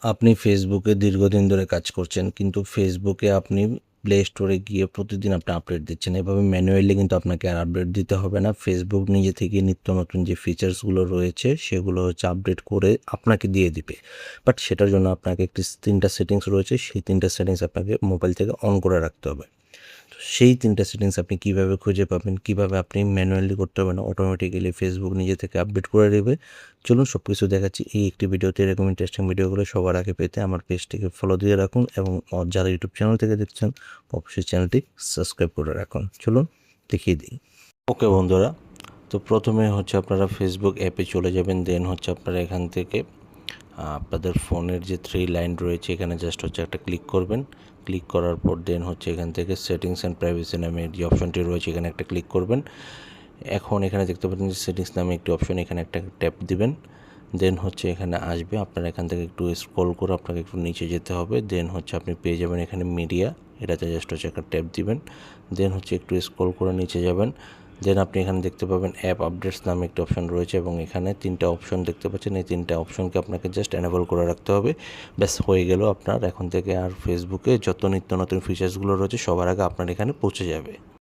আপনি ফেসবুকে দীর্ঘদিন ধরে কাজ করছেন, কিন্তু ফেসবুকে আপনি প্লে স্টোরে গিয়ে প্রতিদিন আপনি আপডেট দিচ্ছেন। এভাবে ম্যানুয়ালি কিন্তু আপনাকে আর আপডেট দিতে হবে না। ফেসবুক নিজে থেকে নিত্য নতুন যে ফিচার্সগুলো রয়েছে সেগুলো হচ্ছে আপডেট করে আপনাকে দিয়ে দিবে। বাট সেটার জন্য আপনাকে একটি 3টা সেটিংস রয়েছে, সেই 3টা সেটিংস আপনাকে মোবাইল থেকে অন করে রাখতে হবে। তো সেই 3টা সেটিংস আপনি কীভাবে খুঁজে পাবেন, কীভাবে আপনি ম্যানুয়ালি করতে হবে না, অটোমেটিক্যালি ফেসবুক নিজে থেকে আপডেট করে দেবে। চলুন সব কিছু দেখাচ্ছি এই একটি ভিডিওতে। এরকম ইন্টারেস্টিং ভিডিওগুলো সবার আগে পেতে আমার পেজটিকে ফলো দিয়ে রাখুন, এবং যারা ইউটিউব চ্যানেল থেকে দেখছেন অবশ্যই চ্যানেলটি সাবস্ক্রাইব করে রাখুন। চলুন দেখিয়ে দিই। ওকে বন্ধুরা, তো প্রথমে হচ্ছে আপনারা ফেসবুক অ্যাপে চলে যাবেন। দেন হচ্ছে আপনারা এখান থেকে আপনাদের ফোনের যে 3 লাইন রয়েছে এখানে জাস্ট হচ্ছে একটা ক্লিক করবেন। ক্লিক করার পর দেন হচ্ছে এখান থেকে সেটিংস অ্যান্ড প্রাইভেসি নামে যে অপশনটি রয়েছে এখানে একটা ক্লিক করবেন। এখন এখানে দেখতে পাচ্ছেন যে সেটিংস নামে একটি অপশন, এখানে একটা ট্যাপ দিবেন। দেন হচ্ছে এখানে আসবে, আপনারা এখান থেকে একটু স্ক্রল করে আপনাকে একটু নিচে যেতে হবে। দেন হচ্ছে আপনি পেয়ে যাবেন এখানে মিডিয়া, এটাতে জাস্ট হচ্ছে একটা ট্যাপ দিবেন। দেন হচ্ছে একটু স্ক্রল করে নিচে যাবেন। দেন আপনি এখানে দেখতে পাবেন অ্যাপ আপডেটস নামে একটি অপশন রয়েছে, এবং এখানে 3টা অপশন দেখতে পাচ্ছেন। এই 3টা অপশনকে আপনাকে জাস্ট এনেবল করে রাখতে হবে। ব্যাস হয়ে গেল আপনার। এখন থেকে আর ফেসবুকে যত নিত্য নতুন ফিচার্সগুলো রয়েছে সবার আগে আপনার এখানে পৌঁছে যাবে।